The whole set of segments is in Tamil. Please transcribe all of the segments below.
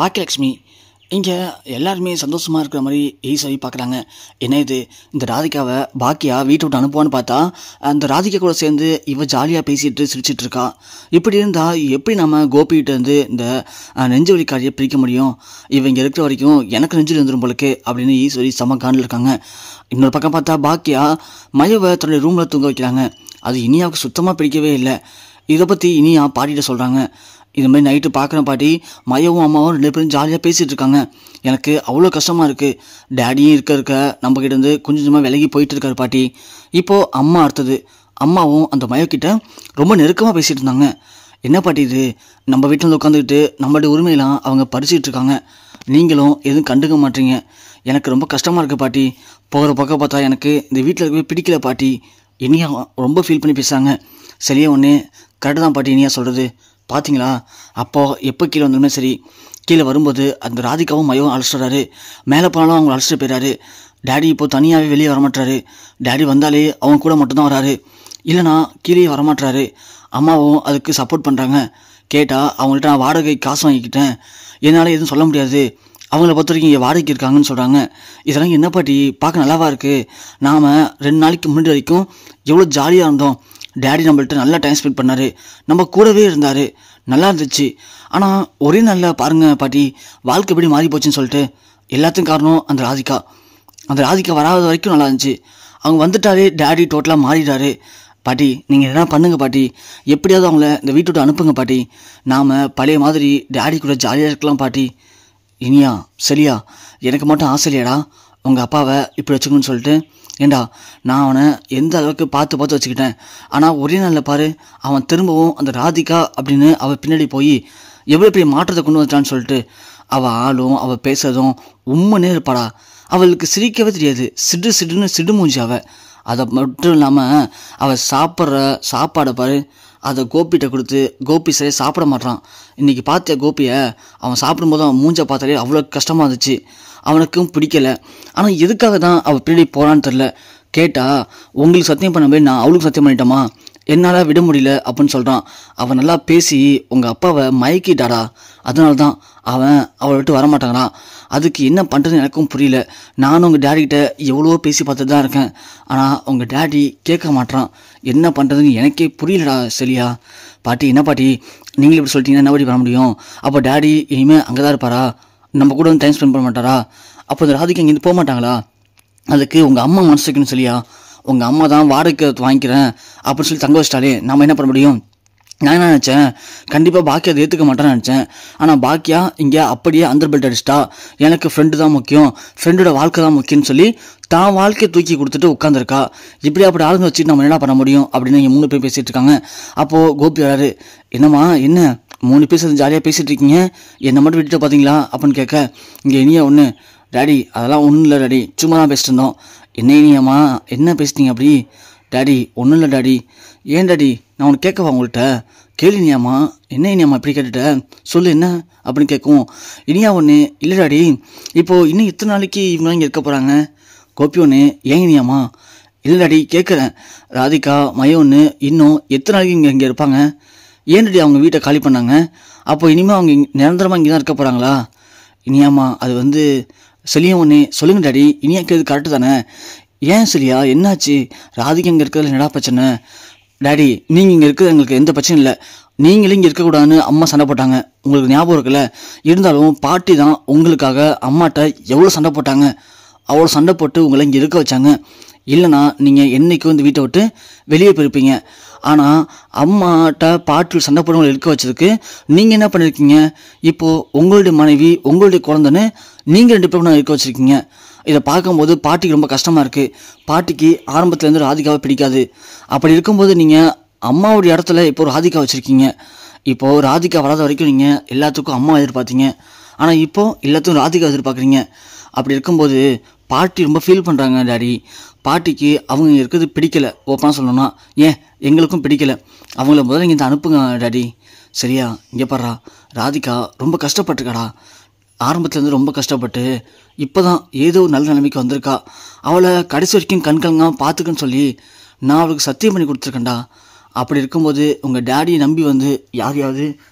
பாக்கியலட்சுமி இங்கே எல்லாருமே சந்தோஷமாக இருக்கிற மாதிரி ஈஸி பார்க்குறாங்க. என்ன இது, இந்த ராதிகாவை பாக்கியா வீட்டை விட்டு அனுப்புவான்னு பார்த்தா அந்த ராதிகா கூட சேர்ந்து இவ ஜாலியாக பேசிட்டு சிரிச்சிட்டு இருக்கா. இப்படி இருந்தால் எப்படி நம்ம கோபிகிட்ட இருந்து இந்த நெஞ்சு வலிக்காரியை பிரிக்க முடியும்? இவங்க இருக்கிற வரைக்கும் எனக்கு நெஞ்சு வந்துடும் போலுக்கு அப்படின்னு ஈஸ்வரி செம காண்டில் இருக்காங்க. இன்னொரு பக்கம் பார்த்தா பாக்கியா மயவை தன்னுடைய ரூமில் தூங்க வைக்கிறாங்க. அது இனியாவுக்கு சுத்தமாக பிடிக்கவே இல்லை. இதை பற்றி இனியா பாட்டிகிட்ட சொல்கிறாங்க. இது மாதிரி நைட்டு பார்க்குற பாட்டி மையவும் அம்மாவும் 2 பேரும் ஜாலியாக பேசிகிட்டு இருக்காங்க. எனக்கு அவ்வளோ கஷ்டமாக இருக்குது. டேடியும் இருக்க நம்மக்கிட்ட இருந்து கொஞ்சம் கொஞ்சமாக விலகி போயிட்டு இருக்காரு பாட்டி. இப்போது அம்மா அடுத்தது. அம்மாவும் அந்த மையக்கிட்ட ரொம்ப நெருக்கமாக பேசிகிட்டு இருந்தாங்க. என்ன பாட்டி இது, நம்ம வீட்டில் வந்து உட்காந்துக்கிட்டு நம்மளுடைய உரிமையெல்லாம் அவங்க பறிச்சிட்டு இருக்காங்க, நீங்களும் எதுவும் கண்டுக்க மாட்டீங்க. எனக்கு ரொம்ப கஷ்டமாக இருக்குது பாட்டி. போகிற பக்கம் பார்த்தா எனக்கு இந்த வீட்டில் இருக்கவே பிடிக்கல பாட்டி. இனியா ரொம்ப ஃபீல் பண்ணி பேசுகிறாங்க. சரியா ஒன்று கரெக்டு தான் பாட்டி இனியா சொல்கிறது. பார்த்தீங்களா, அப்போது எப்போ கீழே வந்தாலுமே சரி, கீழே வரும்போது அந்த ராதிகாவும் மையவும் அழைச்சிட்றாரு. மேலே போனாலும் அவங்க அழைச்சிட்டு போயிடாரு. டேடி இப்போது தனியாகவே வெளியே வரமாட்டாரு. டேடி வந்தாலே அவங்க கூட மட்டும்தான் வராரு, இல்லைனா கீழே வரமாட்டாரு. அம்மாவும் அதுக்கு சப்போர்ட் பண்ணுறாங்க. கேட்டால் அவங்கள்ட்ட நான் வாடகை காசு வாங்கிக்கிட்டேன், என்னால் எதுவும் சொல்ல முடியாது, அவங்கள பொறுத்த வரைக்கும் இங்கே வாடகைக்கு இருக்காங்கன்னு சொல்கிறாங்க. இதெல்லாம் என்ன பாட்டி பார்க்க நல்லாவா இருக்குது? நாம் 2 நாளைக்கு முன்னாடி வரைக்கும் எவ்வளோ ஜாலியாக இருந்தோம். டேடி நம்மள்ட்ட நல்லா டைம் ஸ்பெண்ட் பண்ணார், நம்ம கூடவே இருந்தார், நல்லா இருந்துச்சு. ஆனால் ஒரே நாளில் பாருங்கள் பாட்டி வாழ்க்கை எப்படி மாறி போச்சுன்னு சொல்லிட்டு. எல்லாத்துக்கும் காரணம் அந்த ராதிகா வராத வரைக்கும் நல்லா இருந்துச்சு. அவங்க வந்துட்டாலே டேடி டோட்டலாக மாறிட்டாரு. பாட்டி நீங்கள் எதனா பண்ணுங்கள் பாட்டி, எப்படியாவது அவங்கள இந்த வீட்டை விட்டு அனுப்புங்க பாட்டி. நாம் பழைய மாதிரி டேடி கூட ஜாலியாக இருக்கலாம் பாட்டி. இனியா சரியா, எனக்கு மட்டும் ஆசை இல்லையாடா உங்கள் அப்பாவை இப்படி வச்சுக்கணும்னு சொல்லிட்டு. ஏண்டா நான் அவனை எந்த அளவுக்கு பார்த்து வச்சுக்கிட்டேன். ஆனால் ஒரே நாளில் பாரு, அவன் திரும்பவும் அந்த ராதிகா அப்படின்னு அவள் பின்னாடி போய் எவ்வளோ பெரிய மாற்றத்தை கொண்டு வந்துட்டான்னு சொல்லிட்டு. அவள் ஆளும் அவள் பேசுறதும் உண்மைனே இருப்பாடா. அவளுக்கு சிரிக்கவே தெரியாது, சிடு மூஞ்சி அவள். அதை மட்டும் இல்லாமல் அவள் சாப்பிட்ற சாப்பாடை பாரு, அதை கோபிகிட்ட கொடுத்து கோபி சரியாக சாப்பிட மாட்டான். இன்றைக்கி பார்த்தியா கோபியை, அவன் சாப்பிடும்போது அவன் மூஞ்சை பார்த்தாலே அவ்வளோ கஷ்டமாக இருந்துச்சு. அவனுக்கும் பிடிக்கலை. ஆனால் எதுக்காக தான் அவள் பின்னாடி போகிறான்னு தெரில. கேட்டால் உங்களுக்கு சத்தியம் பண்ண போய் நான் அவளுக்கு சத்தியம் பண்ணிட்டோமா, என்னால் விட முடியல அப்படின்னு சொல்கிறான். அவன் நல்லா பேசி உங்கள் அப்பாவை மயக்கிட்டாடா, அதனால தான் அவன் அவளை விட்டு வரமாட்டாங்களான். அதுக்கு என்ன பண்ணுறதுன்னு எனக்கும் புரியல. நானும் உங்கள் டேடிக்கிட்ட எவ்வளோ பேசி பார்த்துட்டு தான் இருக்கேன், ஆனால் உங்கள் டேடி கேட்க மாட்டான். என்ன பண்ணுறதுன்னு எனக்கே புரியலடா. சரியா பாட்டி, என்ன பாட்டி நீங்களும் இப்படி சொல்லிட்டீங்கன்னா என்ன பாட்டி பண்ண முடியும்? அப்போ டேடி இனிமேல் அங்கே தான் இருப்பாரா, நம்ம கூட வந்து டைம் ஸ்பெண்ட் பண்ண மாட்டாரா? அப்போ இந்த ராதிகா இங்கேருந்து போக மாட்டாங்களா? அதுக்கு உங்கள் அம்மா மனசு வைக்கணும். சரியா, உங்கள் அம்மா தான் வாடகை வாங்கிக்கிறேன் அப்படின்னு சொல்லி தங்க வச்சிட்டாலே நம்ம என்ன பண்ண முடியும்? நான் என்ன நினச்சேன், கண்டிப்பாக பாக்கியா அதை ஏற்றுக்க மாட்டேன்னு நினச்சேன். ஆனால் பாக்கியா இங்கே அப்படியே அந்தர் பெல்ட் அடிச்சிட்டா. எனக்கு ஃப்ரெண்டு தான் முக்கியம், ஃப்ரெண்டோட வாழ்க்கை தான் முக்கியம்னு சொல்லி தான் வாழ்க்கையை தூக்கி கொடுத்துட்டு உட்காந்துருக்கா. இப்படி அப்படி ஆளுங்க வச்சுட்டு நம்ம என்ன பண்ண முடியும் அப்படின்னு இங்கே 3 பேர் பேசிகிட்டு இருக்காங்க. அப்போது கோபி வராரு. என்னம்மா என்ன 3 பேர் சேர்ந்து ஜாலியாக பேசிகிட்டு இருக்கீங்க, என்னை மட்டும் விட்டுட்டு பார்த்தீங்களா அப்படின்னு கேட்க, இங்கே இனியா ஒன்று, டேடி அதெல்லாம் ஒன்றும் இல்லை டேடி, சும்மா தான் பேசிட்டு இருந்தோம். என்ன இனியாம்மா என்ன பேசிட்டீங்க அப்படி? டேடி ஒன்றும் இல்லை டேடி. ஏன் டேடி நான் உனக்கு கேட்கவா உங்கள்கிட்ட? கேளு இனியாம்மா. என்ன இனியாம்மா இப்படி கேட்டுட்ட, சொல்லு என்ன அப்படின்னு கேட்கும். இனியா ஒன்று, இல்லை டேடி இப்போது இன்னும் எத்தனை நாளைக்கு இவங்களாம் இங்கே இருக்க போகிறாங்க? கோபி ஒன்று, ஏன் இனியாம்மா? இல்லை டேடி கேட்குறேன், ராதிகா மையம் ஒன்று இன்னும் எத்தனை நாளைக்கு இங்கே இருப்பாங்க? ஏன் டேடி அவங்க வீட்டை காலி பண்ணாங்க? அப்போ இனிமேல் அவங்க நிரந்தரமாக இங்கே தான் இருக்க போகிறாங்களா? இனியாம்மா அது செலியும் ஒன்று, சொல்லுங்கள் டேடி. இனியா கேட்குறது கரெக்டு தானே? ஏன் சரியா என்னாச்சு? ராதிகா இங்கே இருக்கிறதுல என்னடா பிரச்சனை? டேடி நீங்கள் இங்கே இருக்கிறது எங்களுக்கு எந்த பிரச்சனையும் இல்லை, நீங்களும் இங்கே இருக்கக்கூடாதுன்னு அம்மா சண்டை போட்டாங்க, உங்களுக்கு ஞாபகம் இருக்குல்ல? இருந்தாலும் பாட்டி தான் உங்களுக்காக அம்மாட்ட எவ்வளோ சண்டை போட்டாங்க. அவ்வளோ சண்டை போட்டு உங்களை இங்கே இருக்க வச்சாங்க. இல்லைனா நீங்கள் என்றைக்கும் இந்த வீட்டை விட்டு வெளியே போயிருப்பீங்க. ஆனால் அம்மாட்ட பாட்டி சண்டை போட்டு இருக்க வச்சதுக்கு நீங்கள் என்ன பண்ணியிருக்கீங்க? இப்போது உங்களுடைய மனைவி உங்களுடைய குழந்தைன்னு நீங்கள் 2 பேரும் இருக்க வச்சுருக்கீங்க. இதை பார்க்கும்போது பாட்டிக்கு ரொம்ப கஷ்டமாக இருக்குது. பாட்டிக்கு ஆரம்பத்துலேருந்து ராதிகாவை பிடிக்காது. அப்படி இருக்கும்போது நீங்கள் அம்மாவுடைய இடத்துல இப்போ ராதிகா வச்சுருக்கீங்க. இப்போது ராதிகா வராத வரைக்கும் நீங்கள் எல்லாத்துக்கும் அம்மா எதிர்பார்த்தீங்க, ஆனால் இப்போது எல்லாத்துக்கும் ராதிகா எதிர்பார்க்குறீங்க. அப்படி இருக்கும்போது பாட்டி ரொம்ப ஃபீல் பண்ணுறாங்க டேடி. பாட்டிக்கு அவங்க இருக்கிறது பிடிக்கலை, ஓப்பனாக சொல்லணும்னா. ஏன் எங்களுக்கும் பிடிக்கலை. அவங்கள முதல்ல இங்கே அனுப்புங்க டேடி. சரியா, இங்கே பாடுறா, ராதிகா ரொம்ப கஷ்டப்பட்டுருக்காடா. ஆரம்பத்துலேருந்து ரொம்ப கஷ்டப்பட்டு இப்போ தான் ஏதோ நல்ல நிலைமைக்கு வந்திருக்கா. அவளை கடைசி வரைக்கும் கண்கலங்காமல் பார்த்துக்குன்னு சொல்லி நான் அவளுக்கு சத்தியம் பண்ணி கொடுத்துருக்கேன்டா. அப்படி இருக்கும்போது உங்கள் டேடியை நம்பி யாரையாவது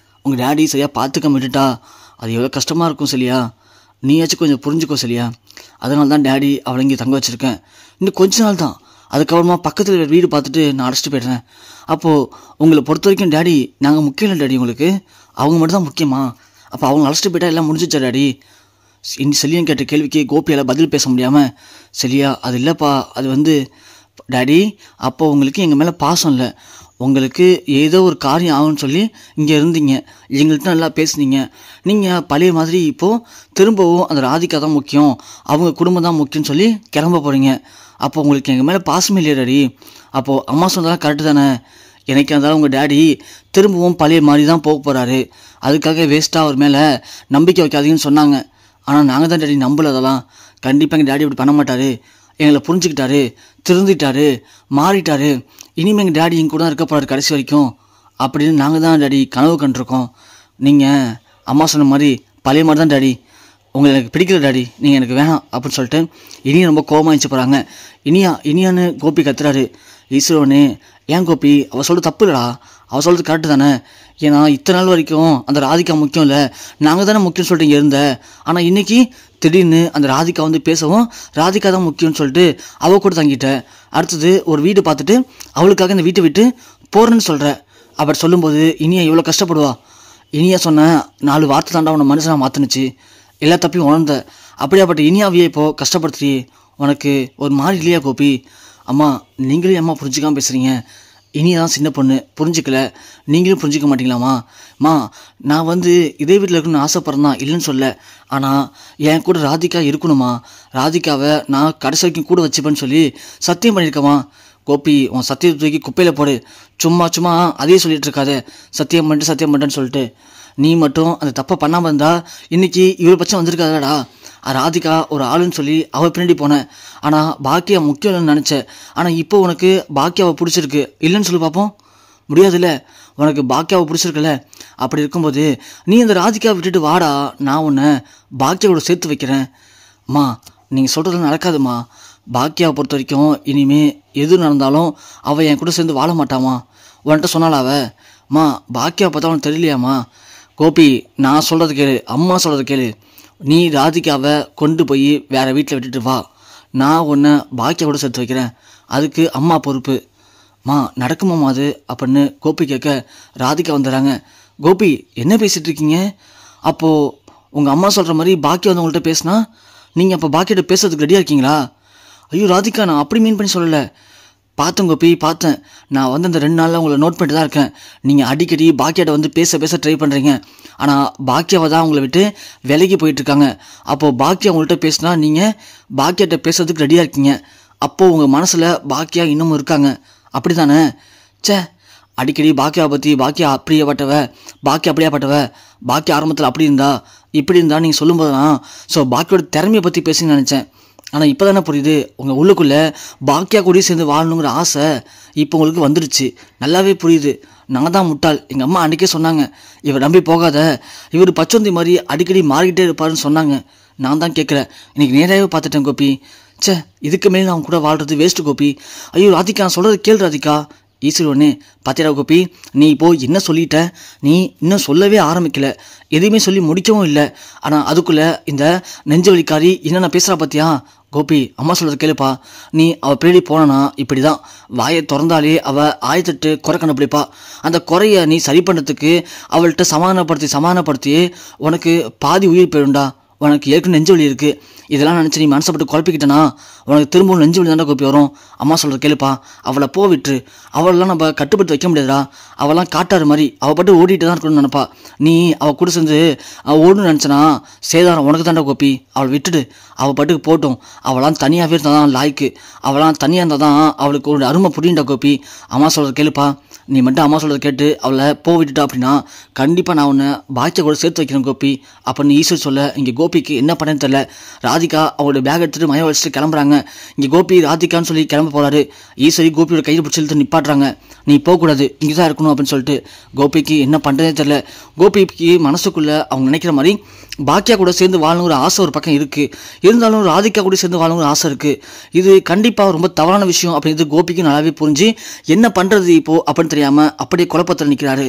உங்கள் டேடி சரியாக பார்த்துக்க விட்டுட்டா அது எவ்வளோ கஷ்டமாக இருக்கும் சரியா, நீயாச்சும் கொஞ்சம் புரிஞ்சுக்கோ சரியா. அதனால தான் டேடி அவளை இங்கே தங்க வச்சுருக்கேன். இன்னும் கொஞ்ச நாள் தான், அதுக்கப்புறமா பக்கத்தில் வீடு பார்த்துட்டு நான் அழைச்சிட்டு போய்ட்றேன். அப்போது உங்களை பொறுத்த வரைக்கும் டேடி நாங்கள் முக்கியம் இல்லை டேடி, உங்களுக்கு அவங்க மட்டும் தான் முக்கியமா? அப்போ அவங்க அழைச்சிட்டு போயிட்டா எல்லாம் முடிஞ்சிச்சா டேடி? செல்லியன் கேட்ட கேள்விக்கு கோபியால் பதில் பேச முடியாமல், சரியா அது இல்லைப்பா, அது டேடி அப்போ உங்களுக்கு எங்கள் மேலே பாசம் இல்லை, உங்களுக்கு ஏதோ ஒரு காரியம் ஆகும்னு சொல்லி இங்கே இருந்தீங்க, எங்கள்கிட்ட நல்லா பேசுனீங்க. நீங்கள் பழைய மாதிரி இப்போது திரும்பவும் அந்த ராதிகா தான் முக்கியம், அவங்க குடும்பம் தான் முக்கியம்னு சொல்லி கிளம்ப போகிறீங்க. அப்போ உங்களுக்கு எங்கள் மேலே பாசமே இல்லையா டேடி? அப்போது அம்மா சொன்னதெல்லாம் கரெக்டு தானே? எனக்கு இருந்தாலும் உங்கள் டேடி திரும்பவும் பழைய மாதிரி தான் போக போகிறாரு, அதுக்காக வேஸ்ட்டாக அவர் மேலே நம்பிக்கை வைக்காதீங்கன்னு சொன்னாங்க. ஆனால் நாங்கள் தான் டேடி நம்பல, அதெல்லாம் கண்டிப்பாக எங்கள் டேடி இப்படி பண்ண மாட்டார், எங்களை புரிஞ்சுக்கிட்டாரு, திருந்திட்டாரு, மாறிட்டாரு, இனிமேல் எங்கள் டேடி எங்க கூட தான் இருக்க போகிறாரு கடைசி வரைக்கும் அப்படின்னு நாங்கள் தான் டேடி கனவு கண்டிருக்கோம். நீங்கள் அம்மா சொன்ன மாதிரி பழைய மாதிரி தான் டேடி, உங்களை எனக்கு பிடிக்கல டேடி, நீங்கள் எனக்கு வேணாம் அப்படின்னு சொல்லிட்டு இனியா ரொம்ப கோபமாகிச்சு போகிறாங்க. இனியான்னு கோபி கத்துறாரு. ஈஸ்வரனே ஏன் கோபி, அவள் சொல்கிறது தப்பு இல்லடா, அவள் சொல்கிறது கரெக்டு தானே. ஏன்னா இத்தனை நாள் வரைக்கும் அந்த ராதிகா முக்கியம் இல்லை, நாங்கள் தானே முக்கியம்னு சொல்லிட்டு இங்கே இருந்த. ஆனால் இன்றைக்கி திடீர்னு அந்த ராதிகா பேசவும் ராதிகா தான் முக்கியம்னு சொல்லிட்டு அவள் கூட தங்கிட்டேன். அடுத்தது ஒரு வீடு பார்த்துட்டு அவளுக்காக இந்த வீட்டை விட்டு போகிறேன்னு சொல்கிற. அப்படி சொல்லும்போது இனியா இவ்வளோ கஷ்டப்படுவா. இனியா சொன்ன 4 வார்த்தை தாண்டா உன்னை மனுஷனாக மாற்றினுச்சு, எல்லா தப்பையும் உணர்ந்த. அப்படியாப்பட்ட இனியாவையே இப்போது கஷ்டப்படுத்துறியே, உனக்கு ஒரு மாதிரி இல்லையா கோபி? அம்மா நீங்களே அம்மா புரிஞ்சுக்காமல் பேசுகிறீங்க, இனியா தான் சின்ன பொண்ணு, புரிஞ்சிக்கல, நீங்களும் புரிஞ்சிக்க மாட்டீங்களாம்மா? நான் இதே வீட்டில் இருக்கணும்னு ஆசைப்படுறேன் தான், இல்லைன்னு சொல்ல. ஆனால் என் கூட ராதிகா இருக்கணுமா, ராதிகாவை நான் கடைசி வரைக்கும் கூட வச்சுப்பேன்னு சொல்லி சத்தியம் பண்ணியிருக்கமா? கோபி உன் சத்தியத்தை தூக்கி குப்பையில் போடு, சும்மா அதே சொல்லிட்டு இருக்காத, சத்தியம் பண்ணிட்டேன்னு சொல்லிட்டு. நீ மட்டும் அந்த தப்பை பண்ணாமல் இருந்தா இன்றைக்கி இவ்வளோ பட்சம் வந்திருக்காதடா. ராதிகா ஒரு ஆளுன்னு சொல்லி அவள் பின்னாடி போனேன், ஆனால் பாக்கியா முக்கியம் இல்லைன்னு நினச்சேன். ஆனால் இப்போ உனக்கு பாக்கியாவை பிடிச்சிருக்கு, இல்லைன்னு சொல்லி பார்ப்போம். முடியாதுல்ல, உனக்கு பாக்கியாவை பிடிச்சிருக்குல்ல. அப்படி இருக்கும்போது நீ அந்த ராதிகாவை விட்டுட்டு வாடா, நான் உன்னை பாக்கியாவோட சேர்த்து வைக்கிறேன். அம்மா நீங்கள் சொல்கிறது நடக்காதுமா, பாக்கியாவை பொறுத்த வரைக்கும் இனிமே எது நடந்தாலும் அவள் என் கூட சேர்ந்து வாழ மாட்டாமா. உன்கிட்ட சொன்னால அவ பாக்கியாவை பார்த்தா அவனுக்கு தெரியலையாம்மா? கோபி நான் சொல்கிறது கேளு, அம்மா சொல்கிறது கேளு. நீ ராதிகாவை கொண்டு போய் வேறு வீட்டில் விட்டுட்டு வா, நான் உன்னை பாக்கியாவோட சேர்த்து வைக்கிறேன், அதுக்கு அம்மா பொறுப்பு. நடக்குமாம்மா அது அப்படின்னு கோபி கேட்க ராதிகா வந்துடுறாங்க. கோபி என்ன பேசிகிட்டு இருக்கீங்க? அப்போது உங்கள் அம்மா சொல்கிற மாதிரி பாக்கியா உங்கள்கிட்ட பேசினா நீங்கள் அப்போ பாக்கியோட பேசுறதுக்கு ரெடியாக இருக்கீங்களா? ஐயோ ராதிகா, நான் அப்படி மீன் பண்ணி சொல்லலை. பார்த்தேன் கோபி, பார்த்தேன். நான் அந்த 2 நாளில் உங்களை நோட் பண்ணிட்டு தான் இருக்கேன். நீங்கள் அடிக்கடி பாக்கியாட்ட பேச ட்ரை பண்ணுறீங்க, ஆனால் பாக்கியாவை தான் உங்களை விட்டு விலகி போயிட்டுருக்காங்க. அப்போது பாக்கியா உங்கள்கிட்ட பேசினா நீங்கள் பாக்கியாட்ட பேசுறதுக்கு ரெடியாக இருக்கீங்க. அப்போது உங்கள் மனசில் பாக்கியா இன்னமும் இருக்காங்க, அப்படி தானே? அடிக்கடி பாக்கியாவை பற்றி பாக்கியா அப்படியாப்பட்டவ, பாக்கியா ஆரம்பத்தில் அப்படி இருந்தா இப்படி இருந்தா நீங்கள் சொல்லும்போது தான் பாக்கியோட திறமையை பற்றி பேசுன்னு நினச்சேன். ஆனால் இப்போ தானே புரியுது, உங்கள் உள்ளுக்குள்ளே பாக்கியா கூட சேர்ந்து வாழணுங்கிற ஆசை இப்போ உங்களுக்கு வந்துடுச்சு, நல்லாவே புரியுது. நான் தான் முட்டாள், எங்கள் அம்மா அன்றைக்கே சொன்னாங்க, இவர் நம்பி போகாத, இவர் பச்சொந்தி மாதிரி அடிக்கடி மாறிக்கிட்டே இருப்பாருன்னு சொன்னாங்க. நான் தான் கேட்குறேன், இன்றைக்கி நேராகவே பார்த்துட்டேன் கோபி. இதுக்கு மேலே நான் கூட வாழ்கிறது வேஸ்ட்டு கோபி. ஐயோ ராதிகா, நான் சொல்கிறது கேள் ராதிகா. ஈஸ்வரனே பார்த்தியா கோபி, நீ இப்போது என்ன சொல்லிட்ட? நீ இன்னும் சொல்லவே ஆரம்பிக்கலை, எதுவுமே சொல்லி முடிக்கவும் இல்லை. ஆனால் அதுக்குள்ளே இந்த நெஞ்சு வலிக்காரி என்னென்ன பேசுகிறா பார்த்தியா? கோபி அம்மா சொல்கிறது கேளுப்பா, நீ அவள் பின்னாடி போனா இப்படி தான் வாயை திறந்தாலே அவள் ஆயத்தட்டு குறை கண்டுபிடிப்பா. அந்த குறையை நீ சரி பண்ணுறதுக்கு அவள்கிட்ட சமாதானப்படுத்தி உனக்கு பாதி உயிர் போயிடும்டா. உனக்கு ஏற்கனவே நெஞ்சு வலி இருக்குது, இதெல்லாம் நினச்சி நீ மனசப்பட்டு குழப்பிக்கிட்டனா உனக்கு திரும்பவும் நெஞ்சு வலி தாண்டா கோப்பி வரும். அம்மா சொல்கிறது கேளுப்பா, அவளை விட்டுரு. அவளெல்லாம் நம்ம கட்டுப்படுத்தி வைக்க முடியாதுடா, அவெல்லாம் காட்டாரு மாதிரி அவள் பாட்டு ஓடிட்டு தான் இருக்கணும்னு நினப்பா. நீ அவள் கூட சேர்ந்து ஓடணும்னு நினச்சனா சேதாரம் உனக்கு தாண்டா கோப்பி. அவளை விட்டுடு, அவள் பாட்டுக்கு போட்டும். அவளாம் தனியாகவே இருந்தால் தான் லாய்க்கு, அவளாம் தனியாக இருந்தால் தான் அவளுக்கு ஒரு அருமை புரியுண்டா கோப்பி. அம்மா சொல்கிறது கேளுப்பா, நீ மட்டும் அம்மா சொல்கிறத கேட்டு அவளை விட்டுட்டா அப்படின்னா கண்டிப்பாக நான் உன்னை பாக்கிய கூட சேர்த்து வைக்கிறேன் கோபி அப்படின்னு ஈஸ்வர் சொல்ல, இங்கே கோபிக்கு என்ன பண்ணேன்னு தெரியல. ராதிகா அவங்களோட பேக் எடுத்துகிட்டு மயம் வச்சுட்டு கிளம்புறாங்க. இங்கே கோபி ராதிகான்னு சொல்லி கிளம்ப போகிறாரு. ஈஸ்வரி கோபியோட கையில் பிடிச்சி இழுத்து நிப்பாட்டுறாங்க. நீ போகக்கூடாது, இங்கே தான் இருக்கணும் அப்படின்னு சொல்லிட்டு. கோபிக்கு என்ன பண்ணுறதே தெரில. கோபிக்கு மனசுக்குள்ளே அவங்க நினைக்கிற மாதிரி பாக்கியா கூட சேர்ந்து வாழணுங்கிற ஆசை ஒரு பக்கம் இருக்குது, இருந்தாலும் ராதிகா கூட சேர்ந்து வாழணுங்கிற ஆசை இருக்குது. இது கண்டிப்பாக ரொம்ப தவறான விஷயம் அப்படிங்கிறது கோபிக்கு நல்லாவே புரிஞ்சு என்ன பண்ணுறது இப்போது அப்படின்னு தெரியாமல் அப்படியே குழப்பத்தில் நிற்கிறாரு.